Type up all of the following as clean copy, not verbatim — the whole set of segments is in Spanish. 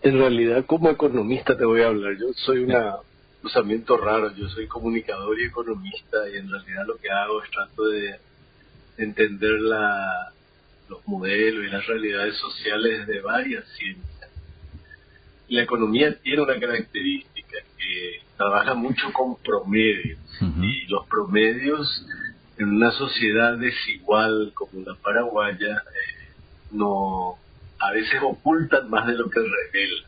En realidad, como economista te voy a hablar. Yo soy un cruzamiento raro. Yo soy comunicador y economista, y en realidad lo que hago es trato de entender los modelos y las realidades sociales de varias ciencias. La economía tiene una característica, que trabaja mucho con promedios. Y los promedios en una sociedad desigual como la paraguaya no a veces ocultan más de lo que revelan.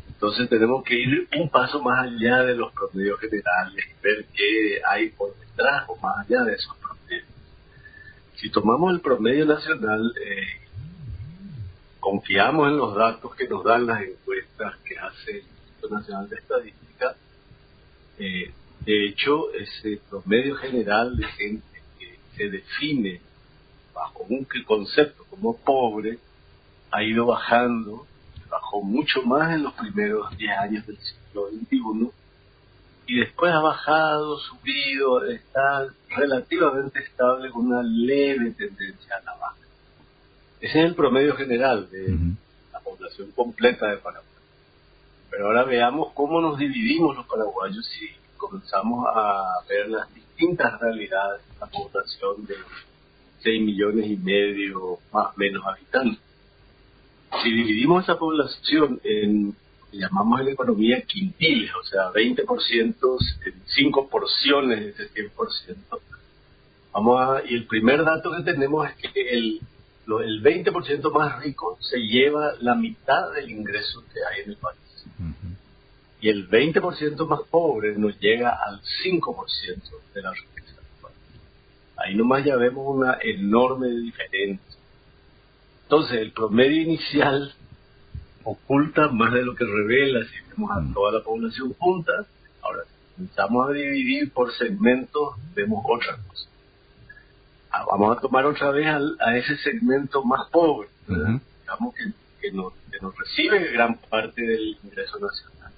Entonces tenemos que ir un paso más allá de los promedios generales y ver qué hay por detrás o más allá de esos promedios. Si tomamos el promedio nacional, confiamos en los datos que nos dan las encuestas que hace el Instituto Nacional de Estadística. De hecho, ese promedio general de gente que se define bajo un concepto como pobre ha ido bajando. Bajó mucho más en los primeros 10 años del siglo XXI y después ha bajado, subido, está relativamente estable con una leve tendencia a la baja. Ese es el promedio general de la población completa de Paraguay. Pero ahora veamos cómo nos dividimos los paraguayos y comenzamos a ver las distintas realidades de la población de 6,5 millones más o menos habitantes. Si dividimos esa población en lo que llamamos en economía quintiles, o sea, 20% en 5 porciones de ese 100%, y el primer dato que tenemos es que el 20% más rico se lleva la mitad del ingreso que hay en el país. Y el 20% más pobre nos llega al 5% de la riqueza del país. Ahí nomás ya vemos una enorme diferencia. Entonces, el promedio inicial oculta más de lo que revela si vemos a toda la población junta. Ahora, si comenzamos a dividir por segmentos, vemos otra cosa. Vamos a tomar otra vez a ese segmento más pobre, digamos que nos recibe gran parte del ingreso nacional.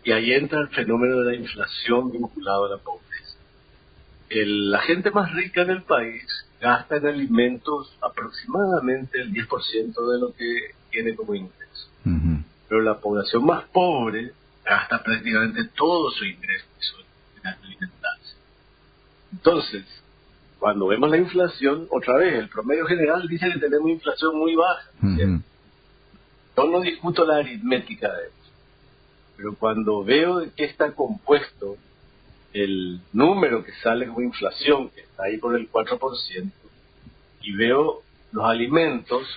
Y ahí entra el fenómeno de la inflación vinculado a la pobreza. La gente más rica del país gasta en alimentos aproximadamente el 10% de lo que tiene como ingreso. Pero la población más pobre gasta prácticamente todo su ingreso en alimentarse. Entonces, cuando vemos la inflación, otra vez, el promedio general dice que tenemos inflación muy baja. Yo no discuto la aritmética de eso, pero cuando veo de qué está compuesto el número que sale como inflación, que está ahí por el 4%, y veo los alimentos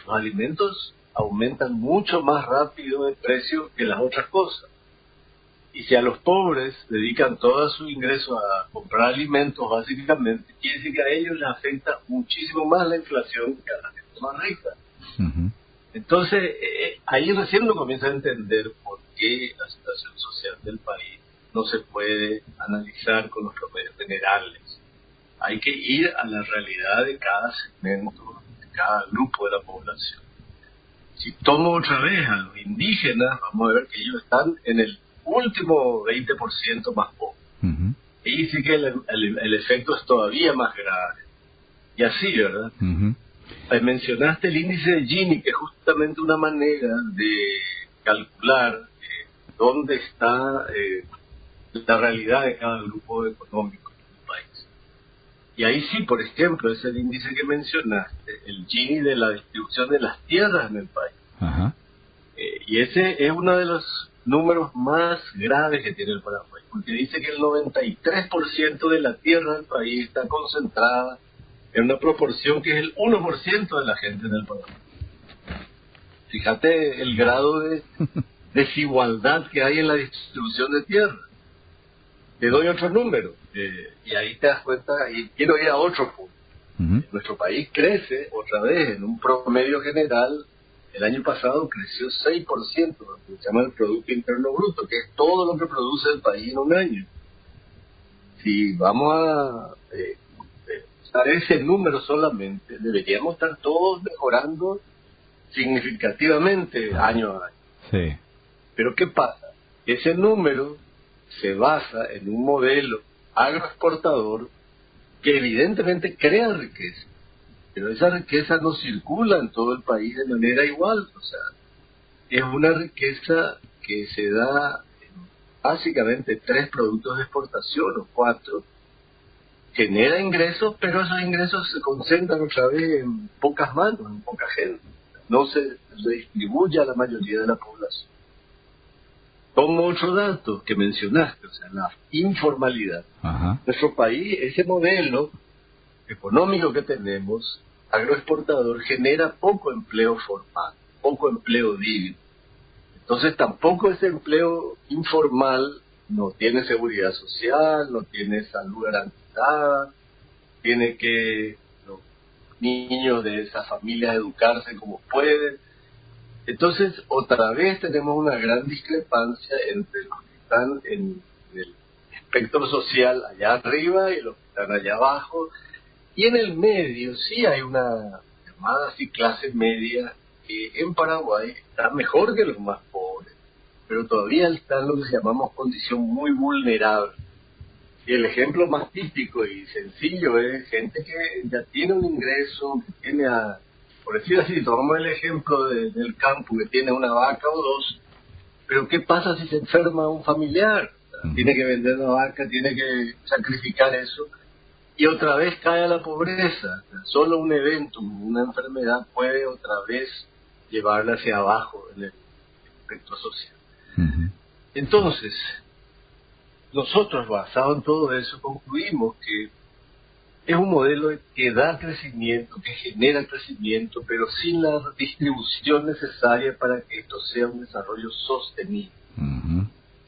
aumentan mucho más rápido de precio que las otras cosas. Y si a los pobres dedican todo su ingreso a comprar alimentos, básicamente, quiere decir que a ellos les afecta muchísimo más la inflación que a la gente más rica. Entonces, ahí recién uno comienza a entender por qué la situación social del país no se puede analizar con los promedios generales. Hay que ir a la realidad de cada segmento, de cada grupo de la población. Si tomo otra vez a los indígenas, vamos a ver que ellos están en el último 20% más pobre. Y sí que el efecto es todavía más grave. Y así, ¿verdad? Mencionaste el índice de Gini, que es justamente una manera de calcular dónde está la realidad de cada grupo económico del país. Y ahí sí, por ejemplo, es el índice que mencionaste, el Gini de la distribución de las tierras en el país. Y ese es uno de los números más graves que tiene el Paraguay, porque dice que el 93% de la tierra del país está concentrada en una proporción que es el 1% de la gente en el Paraguay. Fíjate el grado de desigualdad que hay en la distribución de tierra. Te doy otro número, y ahí te das cuenta, y quiero ir a otro punto. Nuestro país crece otra vez en un promedio general. El año pasado creció 6%, lo que se llama el Producto Interno Bruto, que es todo lo que produce el país en un año. Si vamos a usar ese número solamente, deberíamos estar todos mejorando significativamente año a año. Pero ¿qué pasa? Ese número se basa en un modelo agroexportador que evidentemente crea riqueza, pero esa riqueza no circula en todo el país de manera igual. O sea, es una riqueza que se da en básicamente 3 productos de exportación o 4. Genera ingresos, pero esos ingresos se concentran otra vez en pocas manos, en poca gente. No se distribuye a la mayoría de la población. Tomo otro dato que mencionaste, o sea, la informalidad. Ajá. Nuestro país, ese modelo económico que tenemos, agroexportador, genera poco empleo formal, poco empleo digno. Entonces tampoco ese empleo informal no tiene seguridad social, no tiene salud garantizada, tiene que los niños de esas familias educarse como pueden. Entonces, otra vez tenemos una gran discrepancia entre los que están en el espectro social allá arriba y los que están allá abajo. Y en el medio sí hay una llamada así clase media que en Paraguay está mejor que los más pobres, pero todavía está en lo que llamamos condición muy vulnerable. Y el ejemplo más típico y sencillo es gente que ya tiene un ingreso, que tiene por decir así, tomamos el ejemplo del campo, que tiene una vaca o 2, pero ¿qué pasa si se enferma un familiar? O sea, tiene que vender la vaca, tiene que sacrificar eso, y otra vez cae a la pobreza. O sea, solo un evento, una enfermedad puede otra vez llevarla hacia abajo en el espectro social. Entonces, nosotros, basado en todo eso, concluimos que es un modelo que da crecimiento, que genera crecimiento, pero sin la distribución necesaria para que esto sea un desarrollo sostenible.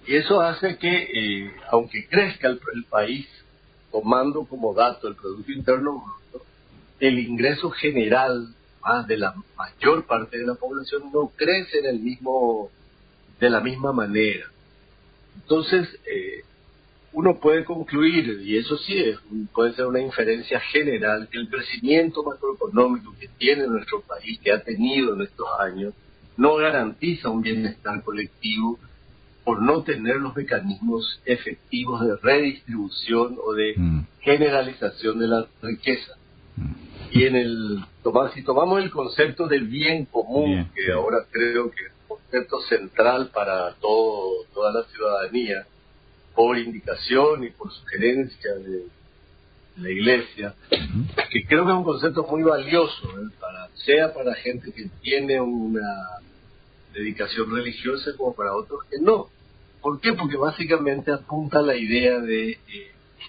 Y eso hace que, aunque crezca el país, tomando como dato el Producto Interno Bruto, el ingreso general de la mayor parte de la población no crece de la misma manera. Entonces, uno puede concluir, y eso sí puede ser una inferencia general, que el crecimiento macroeconómico que tiene nuestro país, que ha tenido en estos años, no garantiza un bienestar colectivo por no tener los mecanismos efectivos de redistribución o de generalización de la riqueza. Y si tomamos el concepto del bien común, que ahora creo que es un concepto central para toda la ciudadanía, por indicación y por sugerencia de la Iglesia, que creo que es un concepto muy valioso, sea para gente que tiene una dedicación religiosa como para otros que no. ¿Por qué? Porque básicamente apunta a la idea de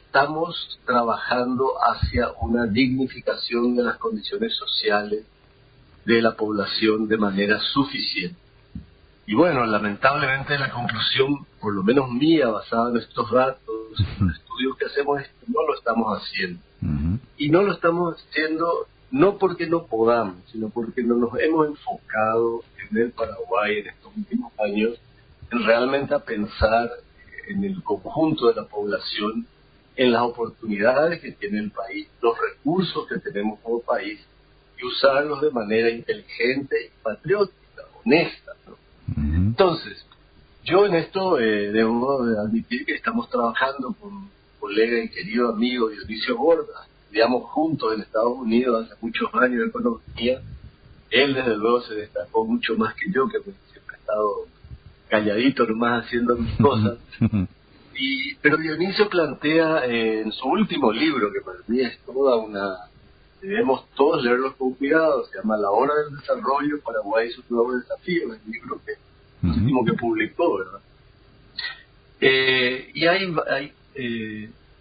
estamos trabajando hacia una dignificación de las condiciones sociales de la población de manera suficiente. Y bueno, lamentablemente la conclusión, por lo menos mía, basada en estos datos, en los estudios que hacemos, es que no lo estamos haciendo. Y no lo estamos haciendo no porque no podamos, sino porque no nos hemos enfocado en el Paraguay en estos últimos años en realmente a pensar en el conjunto de la población, en las oportunidades que tiene el país, los recursos que tenemos como país, y usarlos de manera inteligente y patriótica, honesta, ¿no? Entonces, yo en esto debo admitir que estamos trabajando con un colega y querido amigo Dionisio Borda, estudiamos juntos en Estados Unidos hace muchos años de economía. Él desde luego se destacó mucho más que yo, que siempre he estado calladito nomás haciendo mis cosas. Pero Dionisio plantea en su último libro, que para mí es debemos todos leerlo con cuidado, se llama La Hora del Desarrollo, Paraguay y sus nuevos desafíos, el libro el último que publicó, ¿verdad? Y hay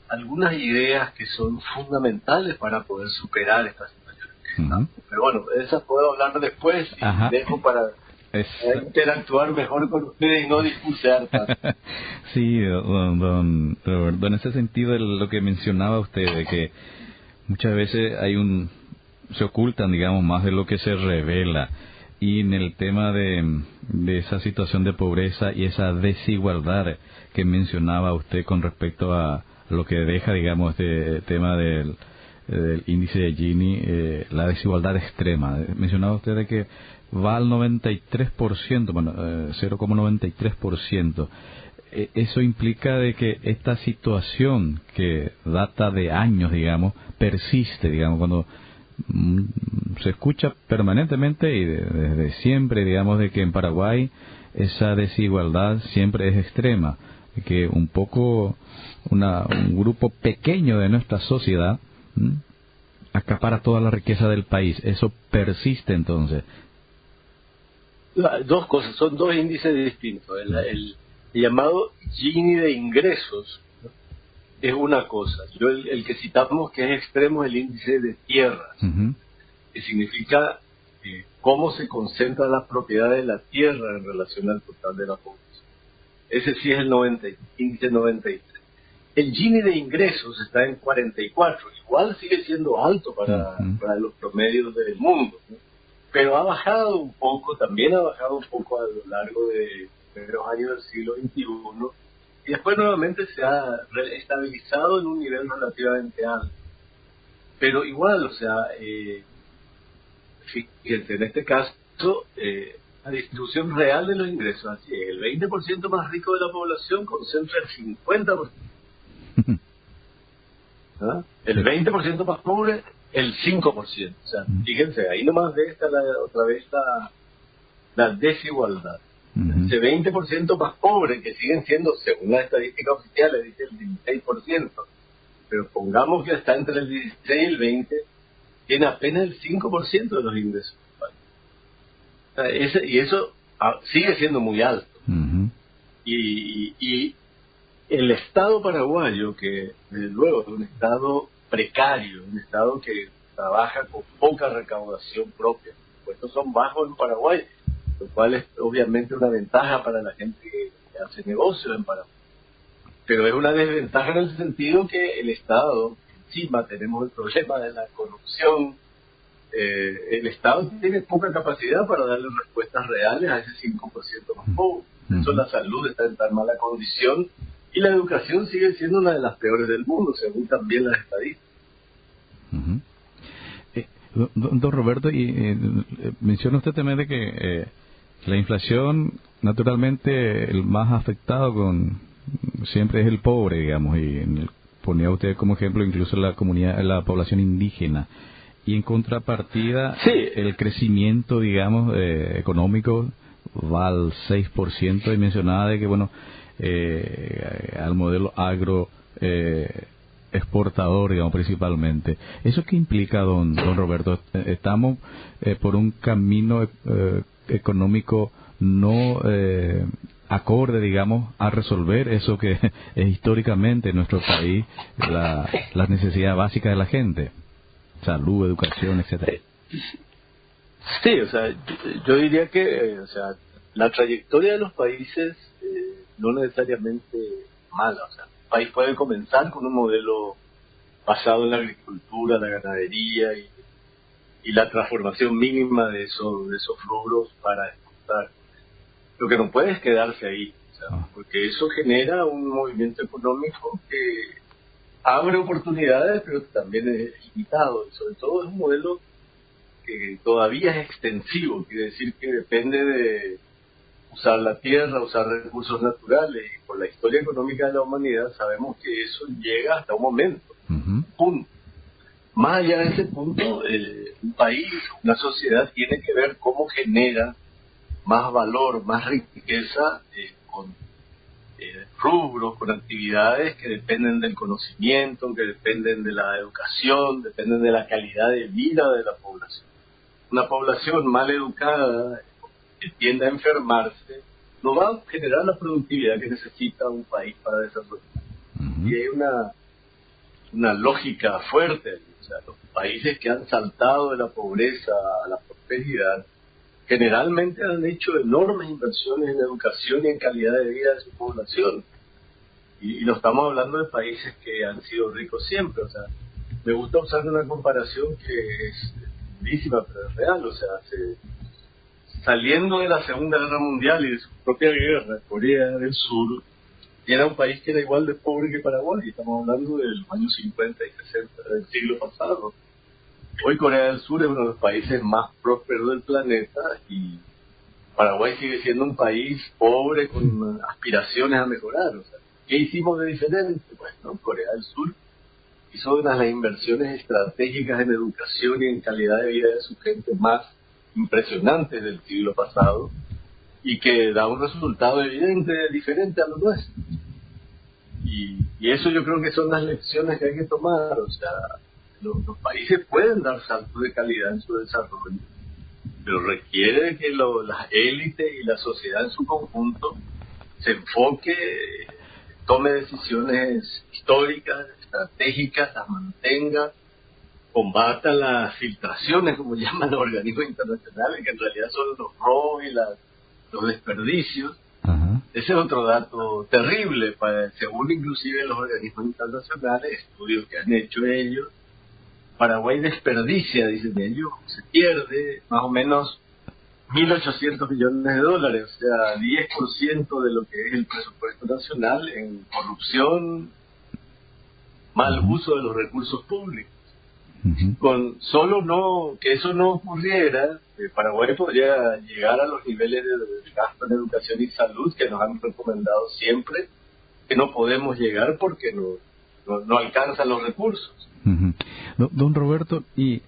algunas ideas que son fundamentales para poder superar estas situaciones. Pero bueno, de esas puedo hablar después y dejo para interactuar mejor con ustedes y no discursar tanto. Sí, don Roberto, en ese sentido lo que mencionaba usted, de que muchas veces se ocultan, digamos, más de lo que se revela. Y en el tema de esa situación de pobreza y esa desigualdad que mencionaba usted con respecto a lo que deja, digamos, este tema del índice de Gini, la desigualdad extrema. Mencionaba usted de que va al 93%, bueno, 0,93%. Eso implica de que esta situación que data de años, digamos, persiste, digamos, cuando se escucha permanentemente y desde siempre, digamos, de que en Paraguay esa desigualdad siempre es extrema, que un poco un grupo pequeño de nuestra sociedad acapara toda la riqueza del país. Eso persiste entonces. Dos cosas, son dos índices distintos. El llamado Gini de ingresos es una cosa. El que citamos que es extremo es el índice de tierras, que significa cómo se concentra la propiedad de la tierra en relación al total de la población. Ese sí es el índice 93. El Gini de ingresos está en 44. Igual sigue siendo alto para los promedios del mundo, ¿no? Pero ha bajado un poco, también ha bajado un poco a lo largo de los años del siglo XXI, y después nuevamente se ha estabilizado en un nivel relativamente alto. Pero igual, o sea, fíjense, en este caso, la distribución real de los ingresos, así es, el 20% más rico de la población concentra el 50%. ¿Ah? El 20% más pobre, el 5%. O sea, fíjense, ahí nomás ve otra vez la desigualdad. Ese 20% más pobre, que siguen siendo, según las estadísticas oficiales, dice el 16%, pero pongamos que está entre el 16 y el 20, tiene apenas el 5% de los ingresos. O sea, y eso sigue siendo muy alto. Y el Estado paraguayo, que desde luego es un Estado precario, un Estado que trabaja con poca recaudación propia, los impuestos son bajos en Paraguay, lo cual es obviamente una ventaja para la gente que hace negocios en Paraguay. Pero es una desventaja en el sentido que el Estado, encima tenemos el problema de la corrupción, el Estado tiene poca capacidad para darle respuestas reales a ese 5% más pobre. Eso, la salud está en tan mala condición y la educación sigue siendo una de las peores del mundo, según también las estadísticas. Don Roberto, y menciona usted también de que la inflación, naturalmente, el más afectado siempre es el pobre, digamos, y ponía usted como ejemplo incluso la población indígena. Y en contrapartida, el crecimiento, digamos, económico va al 6%, y mencionaba de que, bueno, al modelo agro exportador, digamos, principalmente. ¿Eso qué implica, don Roberto? ¿Estamos por un camino económico no acorde, digamos, a resolver eso que es históricamente en nuestro país las necesidades básicas de la gente? Salud, educación, etcétera. Sí, o sea, yo diría que o sea, la trayectoria de los países no necesariamente mala. O sea, un país puede comenzar con un modelo basado en la agricultura, la ganadería y la transformación mínima de esos rubros para exportar. Lo que no puede es quedarse ahí, o sea, porque eso genera un movimiento económico que abre oportunidades, pero también es limitado. Y sobre todo es un modelo que todavía es extensivo, quiere decir que depende de usar la tierra, usar recursos naturales, y por la historia económica de la humanidad sabemos que eso llega hasta un momento, un punto. Más allá de ese punto, un país, una sociedad tiene que ver cómo genera más valor, más riqueza con rubros, con actividades que dependen del conocimiento, que dependen de la educación, dependen de la calidad de vida de la población. Una población mal educada que tiende a enfermarse no va a generar la productividad que necesita un país para desarrollar. Y hay una lógica fuerte. O sea, los países que han saltado de la pobreza a la prosperidad generalmente han hecho enormes inversiones en educación y en calidad de vida de su población. Y no estamos hablando de países que han sido ricos siempre. O sea, me gusta usar una comparación que es durísima, pero es real. O sea, saliendo de la Segunda Guerra Mundial y de su propia guerra, Corea del Sur era un país que era igual de pobre que Paraguay. Estamos hablando de los años 50 y 60 del siglo pasado. Hoy Corea del Sur es uno de los países más prósperos del planeta y Paraguay sigue siendo un país pobre con aspiraciones a mejorar. O sea, ¿qué hicimos de diferente? Bueno, Corea del Sur hizo una de las inversiones estratégicas en educación y en calidad de vida de su gente más impresionantes del siglo pasado, y que da un resultado evidente diferente a lo nuestro. Y eso yo creo que son las lecciones que hay que tomar. O sea, los países pueden dar saltos de calidad en su desarrollo, pero requiere que las élites y la sociedad en su conjunto se enfoque, tome decisiones históricas, estratégicas, las mantenga, combata las filtraciones, como llaman los organismos internacionales, que en realidad son los robos y los desperdicios. Ajá. Ese es otro dato terrible, según inclusive los organismos internacionales, estudios que han hecho ellos. Paraguay desperdicia, dicen ellos, se pierde más o menos 1.800 millones de dólares, o sea, 10% de lo que es el presupuesto nacional en corrupción, mal uso de los recursos públicos. Con que eso no ocurriera, Paraguay podría llegar a los niveles de gasto en educación y salud que nos han recomendado siempre, que no podemos llegar porque no alcanzan los recursos. Don Roberto, y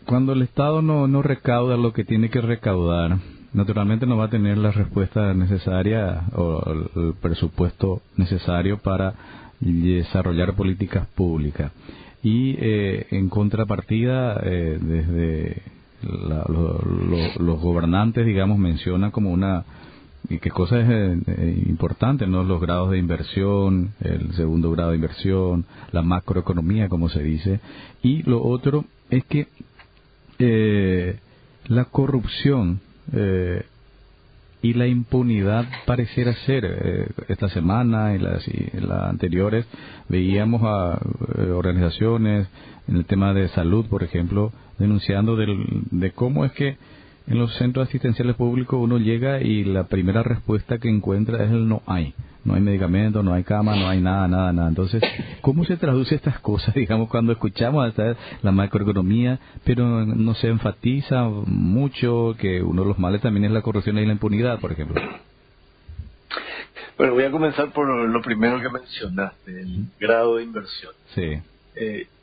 cuando el Estado no recauda lo que tiene que recaudar, naturalmente no va a tener la respuesta necesaria o el presupuesto necesario para desarrollar políticas públicas. Y en contrapartida, desde los gobernantes, digamos, mencionan como y qué cosa es importante, ¿no? Los grados de inversión, el segundo grado de inversión, la macroeconomía, como se dice. Y lo otro es que la corrupción y la impunidad pareciera ser, esta semana y las anteriores, veíamos a organizaciones en el tema de salud, por ejemplo, denunciando de cómo es que en los centros asistenciales públicos uno llega y la primera respuesta que encuentra es el no hay medicamentos, no hay cama, no hay nada. Entonces, ¿cómo se traduce estas cosas, digamos, cuando escuchamos hasta la macroeconomía, pero no se enfatiza mucho que uno de los males también es la corrupción y la impunidad, por ejemplo? Bueno, voy a comenzar por lo primero que mencionaste, el grado de inversión. Sí.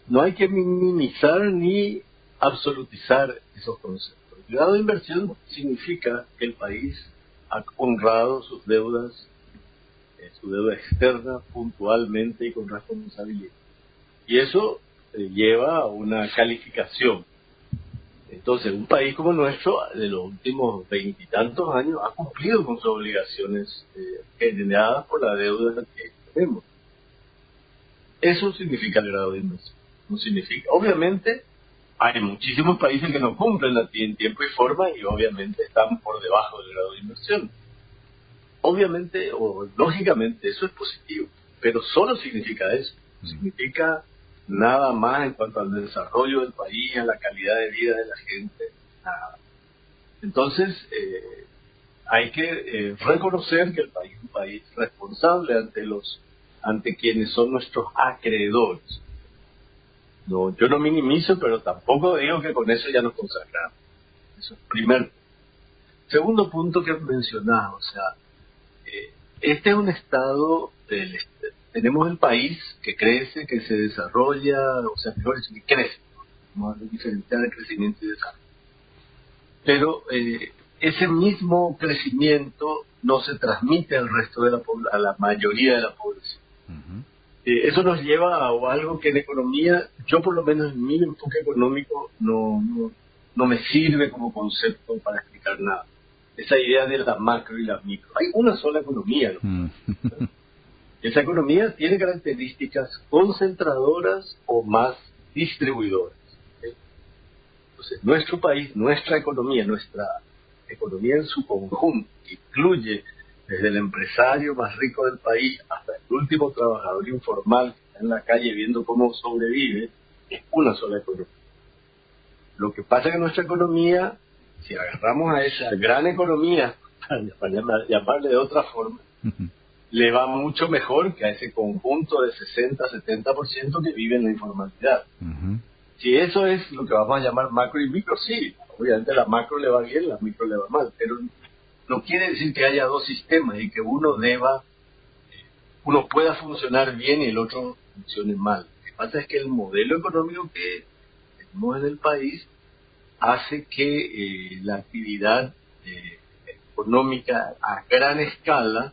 No hay que minimizar ni absolutizar esos conceptos. El grado de inversión significa que el país ha honrado sus deudas, su deuda externa, puntualmente y con responsabilidad. Y eso lleva a una calificación. Entonces, un país como nuestro, de los últimos 20 y tantos años, ha cumplido con sus obligaciones generadas por la deuda que tenemos. Eso significa el grado de inversión. No significa. Obviamente, hay muchísimos países que no cumplen en tiempo y forma y obviamente están por debajo del grado de inversión. Obviamente o lógicamente eso es positivo, pero solo significa eso. No significa nada más en cuanto al desarrollo del país, a la calidad de vida de la gente, nada. Entonces, hay que reconocer que el país es un país responsable ante quienes son nuestros acreedores. No, yo no minimizo, pero tampoco digo que con eso ya nos consagramos. Eso es primer punto. Segundo punto que mencionaba, o sea, este es un estado tenemos el país que crece, que se desarrolla, o sea, mejor dicho, que crece. Vamos a diferenciar el crecimiento y desarrollo. Pero ese mismo crecimiento no se transmite al resto de a la mayoría de la población. Eso nos lleva a algo que en economía, yo por lo menos en mi enfoque económico, no me sirve como concepto para explicar nada. Esa idea de la macro y la micro. Hay una sola economía, ¿no? Esa economía tiene características concentradoras o más distribuidoras. Entonces, nuestro país, nuestra economía en su conjunto, que incluye desde el empresario más rico del país hasta el último trabajador informal que está en la calle viendo cómo sobrevive, es una sola economía. Lo que pasa es que nuestra economía, si agarramos a esa gran economía, para llamarle de otra forma, le va mucho mejor que a ese conjunto de 60-70% que vive en la informalidad. Si eso es lo que vamos a llamar macro y micro, sí, obviamente la macro le va bien, la micro le va mal, pero no quiere decir que haya dos sistemas y que uno pueda funcionar bien y el otro funcione mal. pasa es que el modelo económico que tenemos en el país hace que la actividad económica a gran escala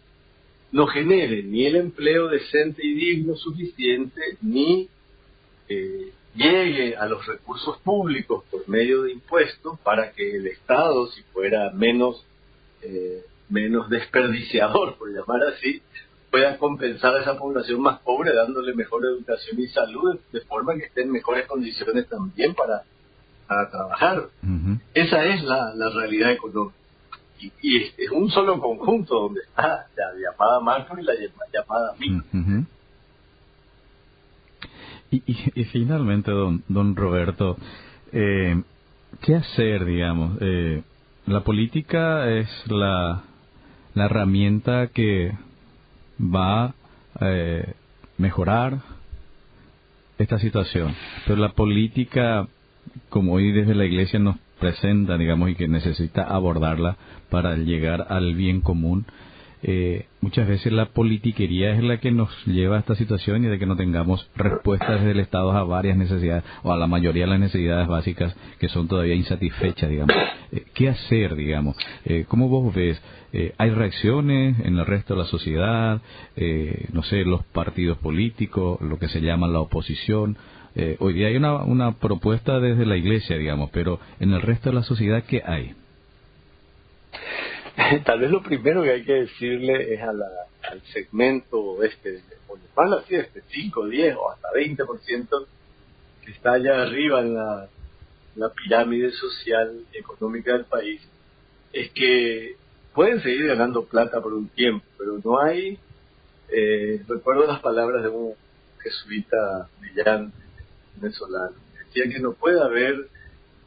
no genere ni el empleo decente y digno suficiente, ni llegue a los recursos públicos por medio de impuestos para que el Estado, si fuera menos desperdiciador, por llamar así, pueda compensar a esa población más pobre dándole mejor educación y salud, de forma que esté en mejores condiciones también para trabajar. Uh-huh. Esa es la realidad económica. Y es un solo conjunto donde está la llamada macro y la llamada micro. Uh-huh. Y finalmente, don Roberto, ¿qué hacer, digamos? La política es la herramienta que va a mejorar esta situación, pero la política, como hoy desde la Iglesia nos presenta, digamos, y que necesita abordarla para llegar al bien común, muchas veces la politiquería es la que nos lleva a esta situación y de que no tengamos respuestas desde el Estado a varias necesidades, o a la mayoría de las necesidades básicas que son todavía insatisfechas, digamos. ¿Qué hacer, digamos? ¿Cómo vos ves? ¿Hay reacciones en el resto de la sociedad? No sé, los partidos políticos, lo que se llama la oposición. Hoy día hay una propuesta desde la Iglesia, digamos, pero en el resto de la sociedad, ¿qué hay? Tal vez lo primero que hay que decirle es al segmento o llamarlo así, 5, 10 o hasta 20% que está allá arriba en la pirámide social económica del país, es que pueden seguir ganando plata por un tiempo, pero no hay, recuerdo las palabras de un jesuita brillante venezolano, que decía que no puede haber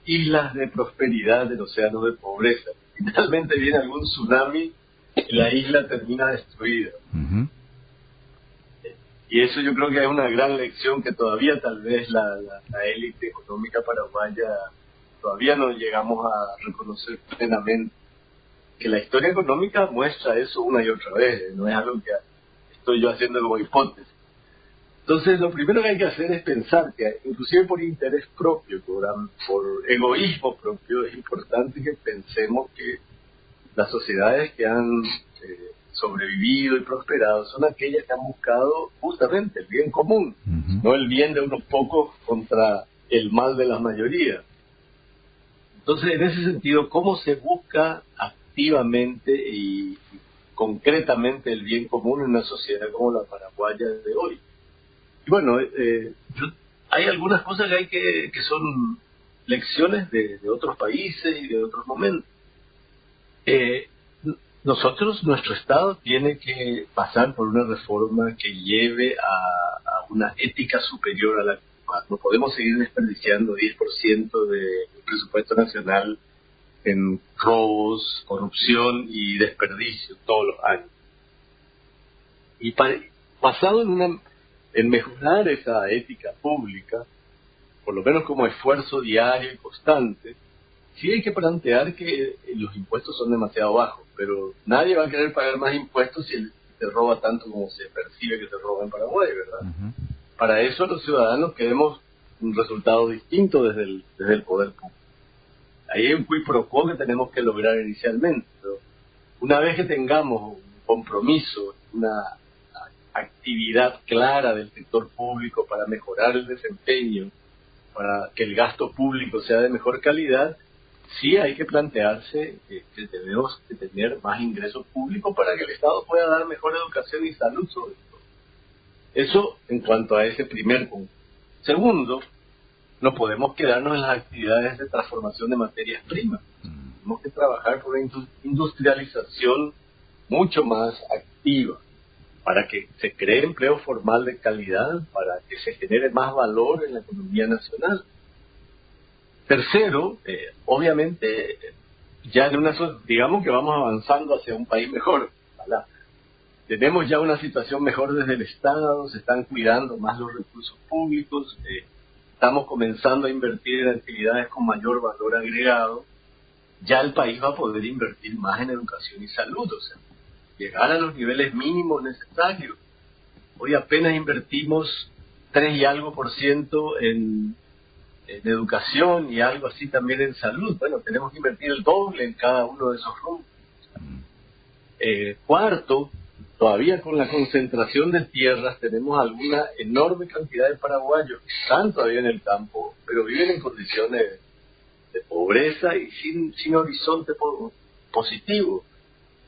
islas de prosperidad en océanos de pobreza. Finalmente viene algún tsunami y la isla termina destruida. Uh-huh. Y eso yo creo que es una gran lección que todavía tal vez la élite económica paraguaya todavía no llegamos a reconocer plenamente. Que la historia económica muestra eso una y otra vez, no es algo que estoy yo haciendo como hipótesis. Entonces, lo primero que hay que hacer es pensar que, inclusive por interés propio, por egoísmo propio, es importante que pensemos que las sociedades que han sobrevivido y prosperado son aquellas que han buscado justamente el bien común, uh-huh, no el bien de unos pocos contra el mal de la mayoría. Entonces, en ese sentido, ¿cómo se busca activamente y concretamente el bien común en una sociedad como la paraguaya de hoy? Y bueno, hay algunas cosas que son lecciones de otros países y de otros momentos. Nuestro Estado tiene que pasar por una reforma que lleve a una ética superior a la actual. No podemos seguir desperdiciando 10% del presupuesto nacional en robos, corrupción y desperdicio todos los años. Y basado en mejorar esa ética pública, por lo menos como esfuerzo diario y constante, sí hay que plantear que los impuestos son demasiado bajos, pero nadie va a querer pagar más impuestos si se roba tanto como se percibe que se roba en Paraguay, ¿verdad? uh-huh. Para eso los ciudadanos queremos un resultado distinto desde el poder público. Ahí hay un quid pro quo que tenemos que lograr inicialmente, pero una vez que tengamos un compromiso, una actividad clara del sector público para mejorar el desempeño, para que el gasto público sea de mejor calidad, sí hay que plantearse que tenemos que tener más ingresos públicos para que el Estado pueda dar mejor educación y salud sobre todo. Eso en cuanto a ese primer punto. Segundo, no podemos quedarnos en las actividades de transformación de materias primas. Tenemos que trabajar por una industrialización mucho más activa, para que se cree empleo formal de calidad, para que se genere más valor en la economía nacional. Tercero, obviamente, ya digamos que vamos avanzando hacia un país mejor, ¿verdad? Tenemos ya una situación mejor desde el Estado, se están cuidando más los recursos públicos, estamos comenzando a invertir en actividades con mayor valor agregado, ya el país va a poder invertir más en educación y salud, o sea, llegar a los niveles mínimos necesarios. Hoy apenas invertimos 3 y algo por ciento en educación y algo así también en salud. Bueno, tenemos que invertir el doble en cada uno de esos rubros. Cuarto, todavía con la concentración de tierras tenemos alguna enorme cantidad de paraguayos que están todavía en el campo, pero viven en condiciones de pobreza y sin horizonte positivo.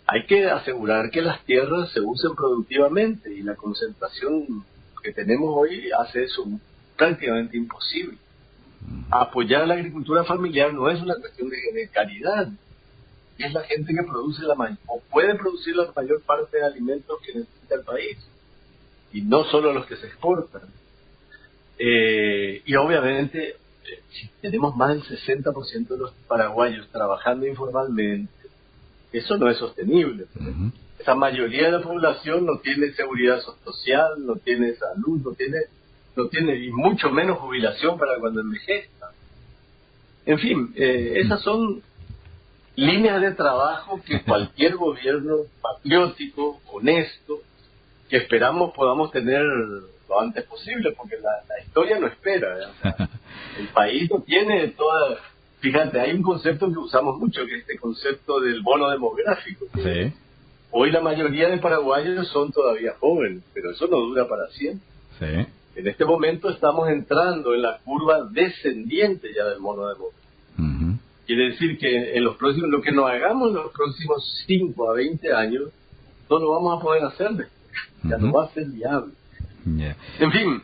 Hay que asegurar que las tierras se usen productivamente, y la concentración que tenemos hoy hace eso prácticamente imposible. Apoyar la agricultura familiar no es una cuestión de caridad, es la gente que produce o puede producir la mayor parte de alimentos que necesita el país, y no solo los que se exportan. Y obviamente, si tenemos más del 60% de los paraguayos trabajando informalmente, eso no es sostenible. Esa mayoría de la población no tiene seguridad social, no tiene salud, no tiene y mucho menos jubilación para cuando envejezca. En fin, esas son líneas de trabajo que cualquier gobierno patriótico, honesto, que esperamos podamos tener lo antes posible, porque la historia no espera, ¿eh? O sea, el país no tiene toda... Fíjate, hay un concepto que usamos mucho, que es este concepto del bono demográfico. Sí. Hoy la mayoría de paraguayos son todavía jóvenes, pero eso no dura para siempre. Sí. En este momento estamos entrando en la curva descendiente ya del bono demográfico. Quiere decir que en los próximos, lo que nos hagamos en los próximos 5 a 20 años, no lo vamos a poder hacer después. Ya no va a ser viable. En fin,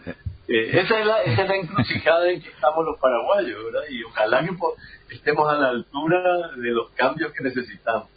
esa es la encrucijada en que estamos los paraguayos, ¿verdad? Y ojalá que estemos a la altura de los cambios que necesitamos.